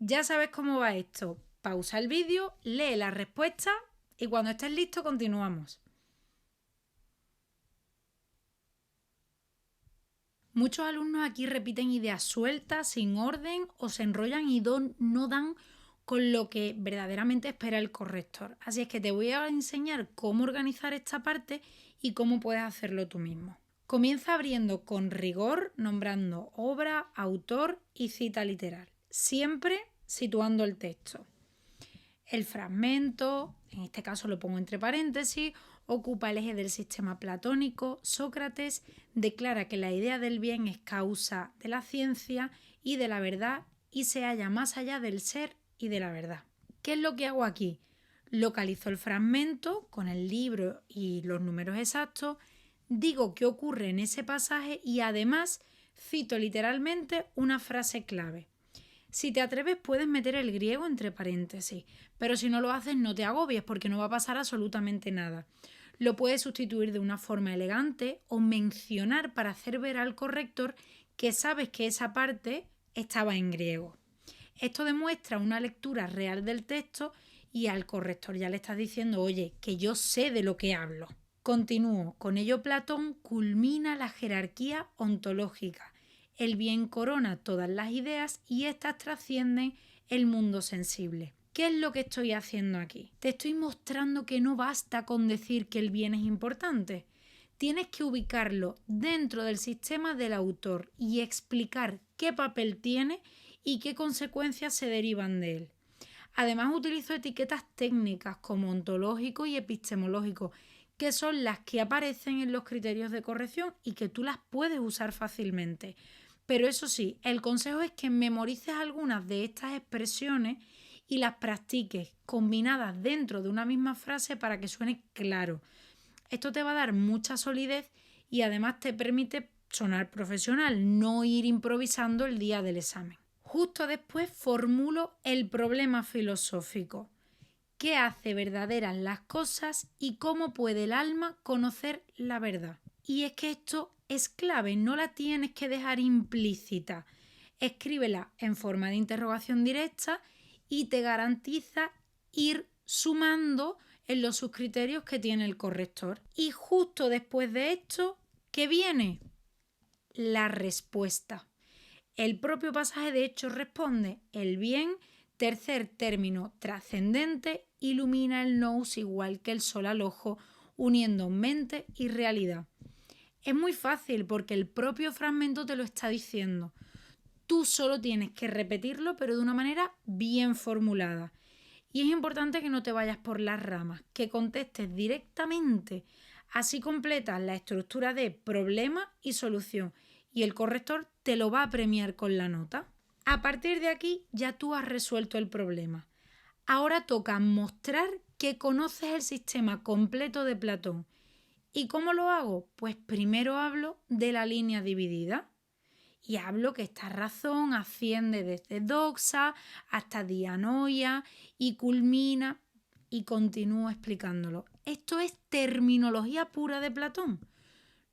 Ya sabes cómo va esto. Pausa el vídeo, lee la respuesta y cuando estés listo continuamos. Muchos alumnos aquí repiten ideas sueltas, sin orden o se enrollan y no dan con lo que verdaderamente espera el corrector. Así es que te voy a enseñar cómo organizar esta parte y cómo puedes hacerlo tú mismo. Comienza abriendo con rigor, nombrando obra, autor y cita literal, siempre situando el texto. El fragmento, en este caso lo pongo entre paréntesis, ocupa el eje del sistema platónico. Sócrates declara que la idea del bien es causa de la ciencia y de la verdad y se halla más allá del ser y de la verdad. ¿Qué es lo que hago aquí? Localizo el fragmento con el libro y los números exactos, digo qué ocurre en ese pasaje y además cito literalmente una frase clave. Si te atreves puedes meter el griego entre paréntesis, pero si no lo haces no te agobies porque no va a pasar absolutamente nada. Lo puedes sustituir de una forma elegante o mencionar para hacer ver al corrector que sabes que esa parte estaba en griego. Esto demuestra una lectura real del texto y al corrector ya le estás diciendo, oye, que yo sé de lo que hablo. Continúo. Con ello Platón culmina la jerarquía ontológica. El bien corona todas las ideas y éstas trascienden el mundo sensible. ¿Qué es lo que estoy haciendo aquí? Te estoy mostrando que no basta con decir que el bien es importante. Tienes que ubicarlo dentro del sistema del autor y explicar qué papel tiene y qué consecuencias se derivan de él. Además utilizo etiquetas técnicas como ontológico y epistemológico, que son las que aparecen en los criterios de corrección y que tú las puedes usar fácilmente. Pero eso sí, el consejo es que memorices algunas de estas expresiones y las practiques combinadas dentro de una misma frase para que suene claro. Esto te va a dar mucha solidez y además te permite sonar profesional, no ir improvisando el día del examen. Justo después formulo el problema filosófico. ¿Qué hace verdaderas las cosas y cómo puede el alma conocer la verdad? Y es que esto es clave, no la tienes que dejar implícita. Escríbela en forma de interrogación directa y te garantiza ir sumando en los subcriterios que tiene el corrector. Y justo después de esto, ¿qué viene? La respuesta. El propio pasaje de hecho responde: el bien, tercer término trascendente, ilumina el nous igual que el sol al ojo, uniendo mente y realidad. Es muy fácil porque el propio fragmento te lo está diciendo. Tú solo tienes que repetirlo, pero de una manera bien formulada. Y es importante que no te vayas por las ramas, que contestes directamente. Así completas la estructura de problema y solución y el corrector te lo va a premiar con la nota. A partir de aquí ya tú has resuelto el problema. Ahora toca mostrar que conoces el sistema completo de Platón. ¿Y cómo lo hago? Pues primero hablo de la línea dividida y hablo que esta razón asciende desde doxa hasta dianoia y culmina y continúo explicándolo. Esto es terminología pura de Platón.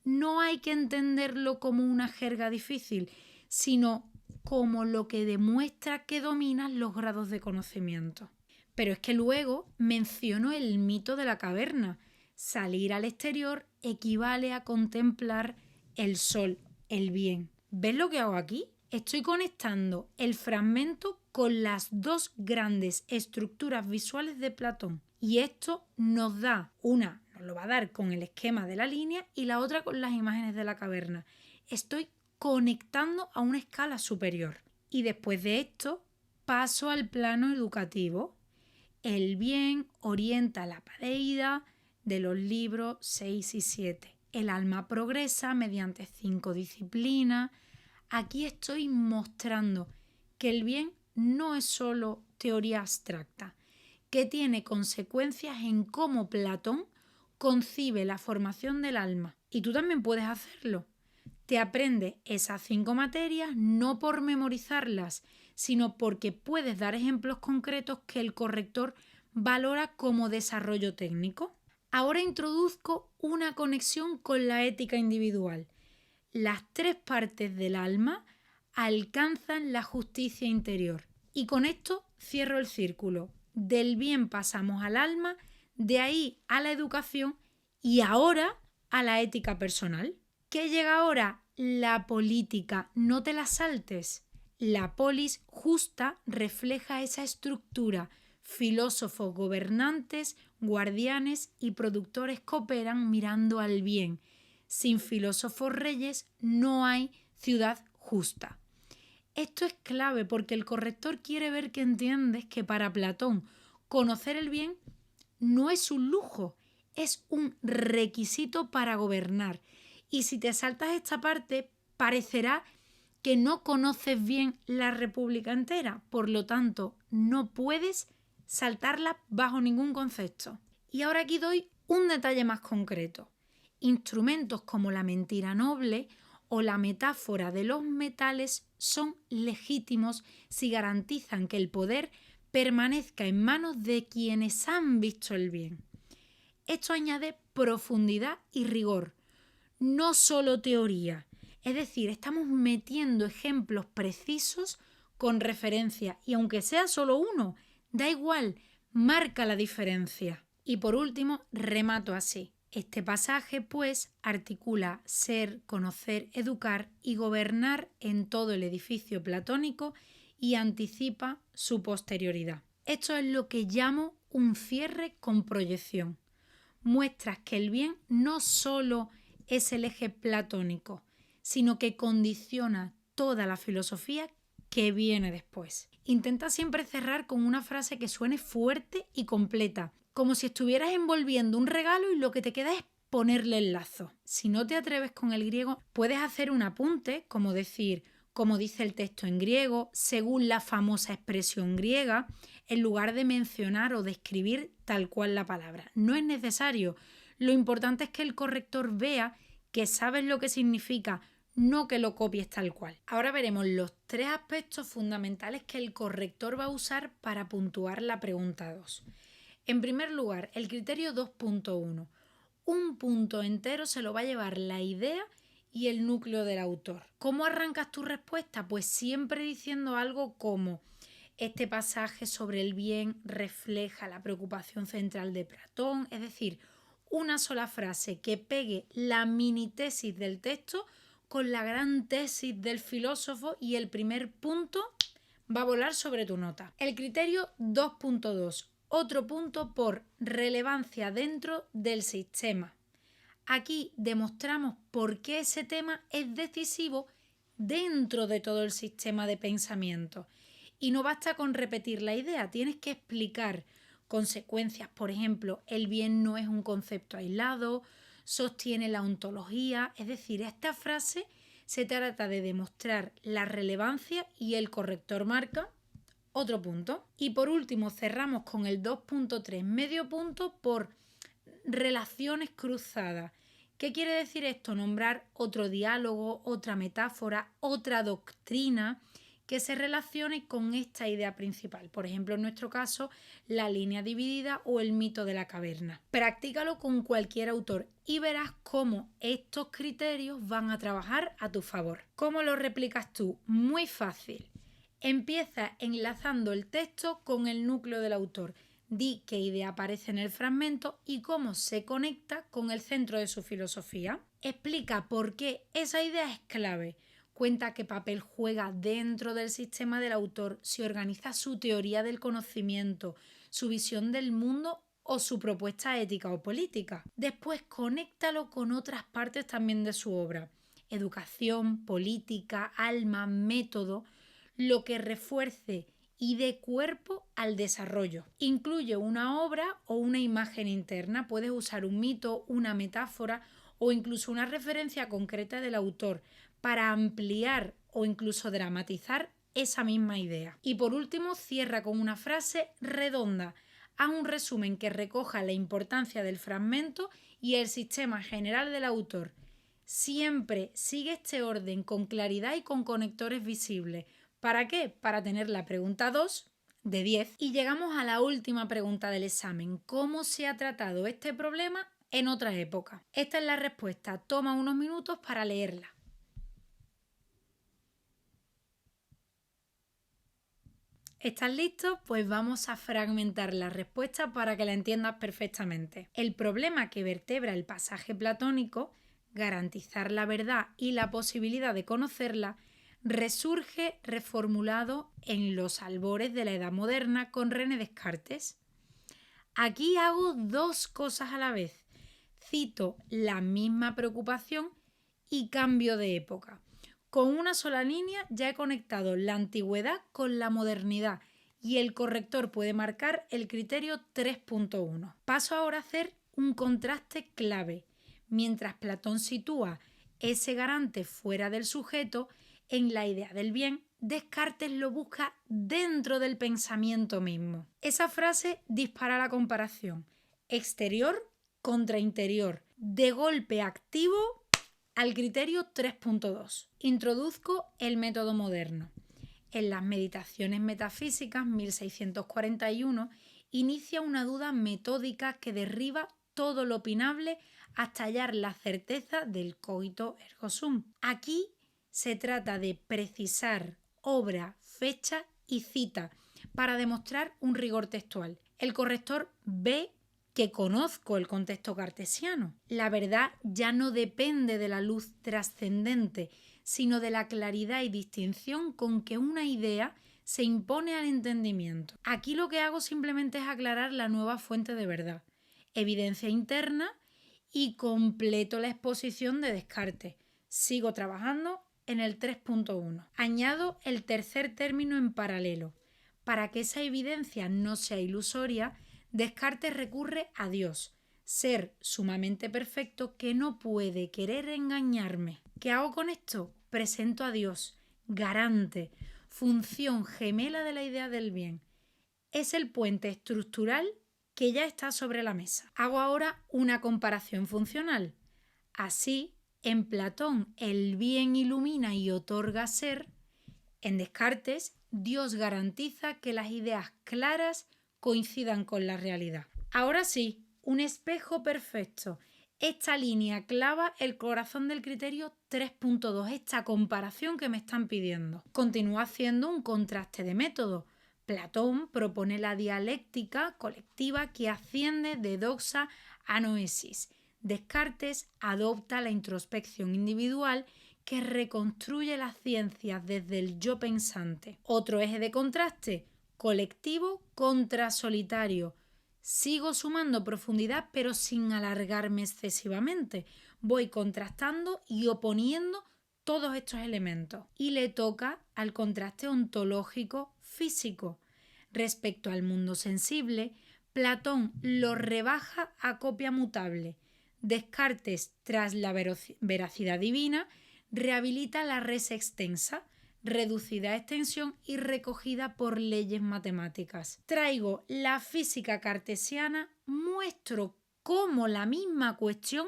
No hay que entenderlo como una jerga difícil, sino como lo que demuestra que dominas los grados de conocimiento. Pero es que luego menciono el mito de la caverna. Salir al exterior equivale a contemplar el sol, el bien. ¿Ves lo que hago aquí? Estoy conectando el fragmento con las dos grandes estructuras visuales de Platón. Y esto nos da nos lo va a dar con el esquema de la línea y la otra con las imágenes de la caverna. Estoy conectando a una escala superior. Y después de esto paso al plano educativo. El bien orienta la pareida de los libros 6 y 7. El alma progresa mediante 5 disciplinas. Aquí estoy mostrando que el bien no es solo teoría abstracta, que tiene consecuencias en cómo Platón concibe la formación del alma. Y tú también puedes hacerlo. Te aprendes esas 5 materias no por memorizarlas, sino porque puedes dar ejemplos concretos que el corrector valora como desarrollo técnico. Ahora introduzco una conexión con la ética individual. Las 3 partes del alma alcanzan la justicia interior Y con esto cierro el círculo. Del bien pasamos al alma, de ahí a la educación y ahora a la ética personal. ¿Qué llega ahora? La política. No te la saltes. La polis justa refleja esa estructura. Filósofos, gobernantes, guardianes y productores cooperan mirando al bien. Sin filósofos reyes no hay ciudad justa. Esto es clave porque el corrector quiere ver que entiendes que para Platón conocer el bien no es un lujo, es un requisito para gobernar. Y si te saltas esta parte, parecerá que no conoces bien la república entera, por lo tanto, no puedes saltarla bajo ningún concepto. Y ahora aquí doy un detalle más concreto. Instrumentos como la mentira noble o la metáfora de los metales son legítimos si garantizan que el poder permanezca en manos de quienes han visto el bien. Esto añade profundidad y rigor, no solo teoría. Es decir, estamos metiendo ejemplos precisos con referencia y aunque sea solo uno, da igual, marca la diferencia. Y por último, remato así. Este pasaje, pues, articula ser, conocer, educar y gobernar en todo el edificio platónico y anticipa su posterioridad. Esto es lo que llamo un cierre con proyección. Muestras que el bien no solo es el eje platónico, sino que condiciona toda la filosofía que viene después. Intenta siempre cerrar con una frase que suene fuerte y completa, como si estuvieras envolviendo un regalo y lo que te queda es ponerle el lazo. Si no te atreves con el griego, puedes hacer un apunte, como decir, como dice el texto en griego, según la famosa expresión griega, en lugar de mencionar o describir tal cual la palabra. No es necesario. Lo importante es que el corrector vea que sabes lo que significa, no que lo copies tal cual. Ahora veremos los 3 aspectos fundamentales que el corrector va a usar para puntuar la pregunta 2. En primer lugar, el criterio 2.1. Un punto entero se lo va a llevar la idea y el núcleo del autor. ¿Cómo arrancas tu respuesta? Pues siempre diciendo algo como: este pasaje sobre el bien refleja la preocupación central de Platón, es decir, una sola frase que pegue la mini tesis del texto con la gran tesis del filósofo y el primer punto va a volar sobre tu nota. El criterio 2.2, otro punto por relevancia dentro del sistema. Aquí demostramos por qué ese tema es decisivo dentro de todo el sistema de pensamiento. Y no basta con repetir la idea, tienes que explicar consecuencias. Por ejemplo, el bien no es un concepto aislado, sostiene la ontología. Es decir, esta frase se trata de demostrar la relevancia y el corrector marca otro punto. Y por último cerramos con el 2.3, medio punto por relaciones cruzadas. ¿Qué quiere decir esto? Nombrar otro diálogo, otra metáfora, otra doctrina que se relacione con esta idea principal. Por ejemplo, en nuestro caso, la línea dividida o el mito de la caverna. Practícalo con cualquier autor y verás cómo estos criterios van a trabajar a tu favor. ¿Cómo lo replicas tú? Muy fácil. Empieza enlazando el texto con el núcleo del autor. Di qué idea aparece en el fragmento y cómo se conecta con el centro de su filosofía. Explica por qué esa idea es clave. Cuenta qué papel juega dentro del sistema del autor, si organiza su teoría del conocimiento, su visión del mundo o su propuesta ética o política. Después conéctalo con otras partes también de su obra. Educación, política, alma, método, lo que refuerce y dé cuerpo al desarrollo. Incluye una obra o una imagen interna. Puedes usar un mito, una metáfora o incluso una referencia concreta del autor para ampliar o incluso dramatizar esa misma idea. Y por último, cierra con una frase redonda. Haz un resumen que recoja la importancia del fragmento y el sistema general del autor. Siempre sigue este orden con claridad y con conectores visibles. ¿Para qué? Para tener la pregunta 2 de 10. Y llegamos a la última pregunta del examen. ¿Cómo se ha tratado este problema en otras épocas? Esta es la respuesta. Toma unos minutos para leerla. ¿Estás listo? Pues vamos a fragmentar la respuesta para que la entiendas perfectamente. El problema que vertebra el pasaje platónico, garantizar la verdad y la posibilidad de conocerla, resurge reformulado en los albores de la Edad Moderna con René Descartes. Aquí hago dos cosas a la vez. Cito la misma preocupación y cambio de época. Con una sola línea ya he conectado la antigüedad con la modernidad y el corrector puede marcar el criterio 3.1. Paso ahora a hacer un contraste clave. Mientras Platón sitúa ese garante fuera del sujeto, en la idea del bien, Descartes lo busca dentro del pensamiento mismo. Esa frase dispara la comparación. Exterior contra interior. De golpe activo al criterio 3.2. Introduzco el método moderno. En las Meditaciones Metafísicas 1641 inicia una duda metódica que derriba todo lo opinable hasta hallar la certeza del cogito ergo sum. Aquí se trata de precisar obra, fecha y cita para demostrar un rigor textual. El corrector ve que conozco el contexto cartesiano. La verdad ya no depende de la luz trascendente, sino de la claridad y distinción con que una idea se impone al entendimiento. Aquí lo que hago simplemente es aclarar la nueva fuente de verdad, evidencia interna y completo la exposición de Descartes. Sigo trabajando en el 3.1. Añado el tercer término en paralelo. Para que esa evidencia no sea ilusoria, Descartes recurre a Dios, ser sumamente perfecto que no puede querer engañarme. ¿Qué hago con esto? Presento a Dios, garante, función gemela de la idea del bien. Es el puente estructural que ya está sobre la mesa. Hago ahora una comparación funcional. Así, en Platón el bien ilumina y otorga ser. En Descartes, Dios garantiza que las ideas claras coincidan con la realidad. Ahora sí, un espejo perfecto. Esta línea clava el corazón del criterio 3.2, esta comparación que me están pidiendo. Continúa haciendo un contraste de método. Platón propone la dialéctica colectiva que asciende de doxa a noesis. Descartes adopta la introspección individual que reconstruye las ciencias desde el yo pensante. Otro eje de contraste, colectivo contra solitario. Sigo sumando profundidad pero sin alargarme excesivamente. Voy contrastando y oponiendo todos estos elementos. Y le toca al contraste ontológico físico. Respecto al mundo sensible, Platón lo rebaja a copia mutable. Descartes, tras la veracidad divina, rehabilita la res extensa, reducida a extensión y recogida por leyes matemáticas. Traigo la física cartesiana, muestro cómo la misma cuestión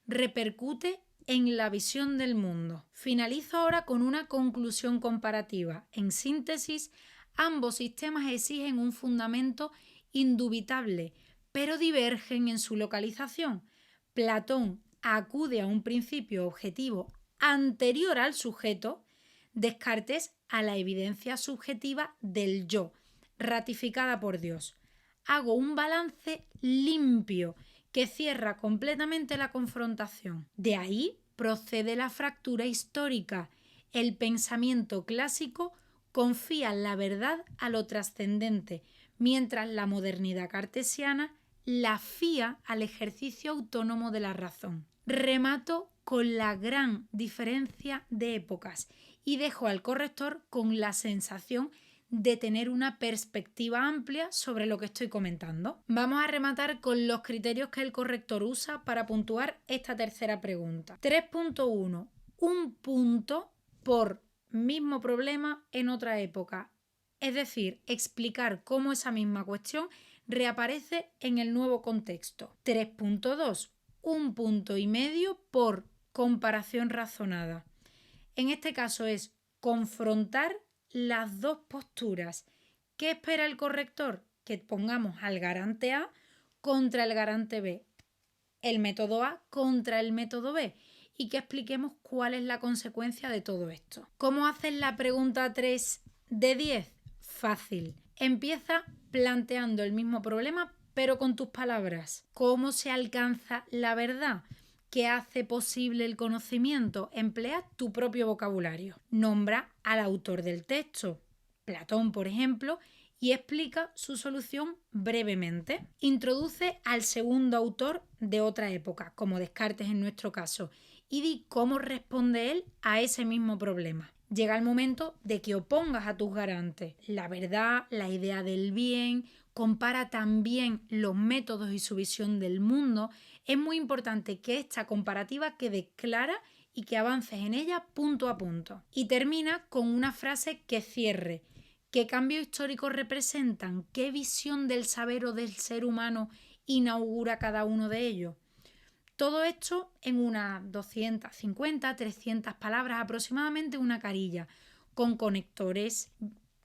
repercute en la visión del mundo. Finalizo ahora con una conclusión comparativa. En síntesis, ambos sistemas exigen un fundamento indubitable, pero divergen en su localización. Platón acude a un principio objetivo anterior al sujeto, Descartes a la evidencia subjetiva del yo, ratificada por Dios. Hago un balance limpio que cierra completamente la confrontación. De ahí procede la fractura histórica. El pensamiento clásico confía la verdad a lo trascendente, mientras la modernidad cartesiana la fía al ejercicio autónomo de la razón. Remato con la gran diferencia de épocas y dejo al corrector con la sensación de tener una perspectiva amplia sobre lo que estoy comentando. Vamos a rematar con los criterios que el corrector usa para puntuar esta tercera pregunta. 3.1. Un punto por mismo problema en otra época. Es decir, explicar cómo esa misma cuestión reaparece en el nuevo contexto. 3.2. Un punto y medio por comparación razonada. En este caso es confrontar las dos posturas. ¿Qué espera el corrector? Que pongamos al garante A contra el garante B, el método A contra el método B y que expliquemos cuál es la consecuencia de todo esto. ¿Cómo haces la pregunta 3 de 10? Fácil. Empieza planteando el mismo problema, pero con tus palabras. ¿Cómo se alcanza la verdad? ¿Qué hace posible el conocimiento? Emplea tu propio vocabulario. Nombra al autor del texto, Platón, por ejemplo, y explica su solución brevemente. Introduce al segundo autor de otra época, como Descartes en nuestro caso, y di cómo responde él a ese mismo problema. Llega el momento de que opongas a tus garantes. La verdad, la idea del bien, compara también los métodos y su visión del mundo. Es muy importante que esta comparativa quede clara y que avances en ella punto a punto. Y termina con una frase que cierre. ¿Qué cambios históricos representan? ¿Qué visión del saber o del ser humano inaugura cada uno de ellos? Todo esto en unas 250, 300 palabras, aproximadamente una carilla, con conectores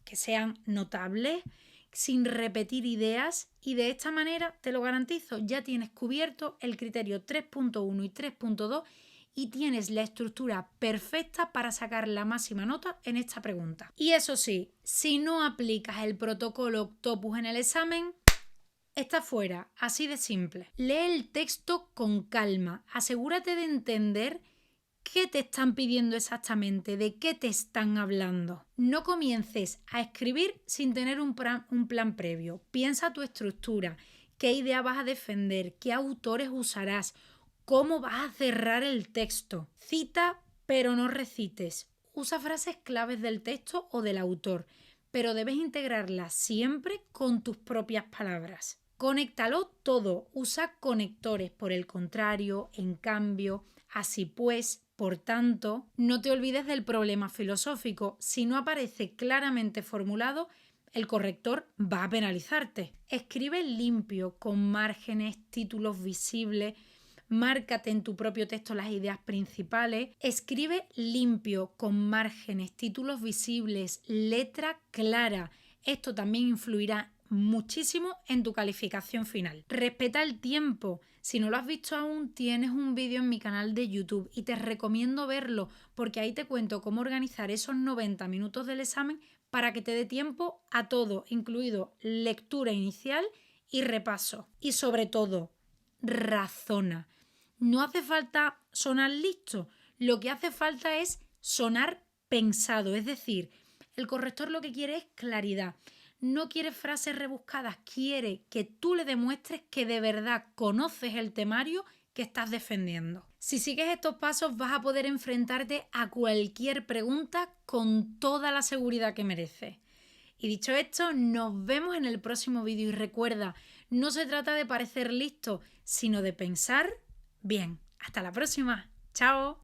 que sean notables, sin repetir ideas, y de esta manera, te lo garantizo, ya tienes cubierto el criterio 3.1 y 3.2 y tienes la estructura perfecta para sacar la máxima nota en esta pregunta. Y eso sí, si no aplicas el protocolo Octopus en el examen, está fuera, así de simple. Lee el texto con calma, asegúrate de entender qué te están pidiendo exactamente, de qué te están hablando. No comiences a escribir sin tener un plan previo. Piensa tu estructura, qué idea vas a defender, qué autores usarás, cómo vas a cerrar el texto. Cita, pero no recites. Usa frases claves del texto o del autor, pero debes integrarlas siempre con tus propias palabras. Conéctalo todo, usa conectores, por el contrario, en cambio, así pues, por tanto. No te olvides del problema filosófico. Si no aparece claramente formulado, el corrector va a penalizarte. Escribe limpio, con márgenes, títulos visibles. Márcate en tu propio texto las ideas principales. Escribe limpio, con márgenes, títulos visibles, letra clara. Esto también influirá muchísimo en tu calificación final. Respeta el tiempo. Si no lo has visto aún, tienes un vídeo en mi canal de YouTube y te recomiendo verlo porque ahí te cuento cómo organizar esos 90 minutos del examen para que te dé tiempo a todo, incluido lectura inicial y repaso. Y sobre todo, razona. No hace falta sonar listo, lo que hace falta es sonar pensado, es decir, el corrector lo que quiere es claridad. No quiere frases rebuscadas, quiere que tú le demuestres que de verdad conoces el temario que estás defendiendo. Si sigues estos pasos vas a poder enfrentarte a cualquier pregunta con toda la seguridad que mereces. Y dicho esto, nos vemos en el próximo vídeo y recuerda, no se trata de parecer listo, sino de pensar bien. Hasta la próxima. ¡Chao!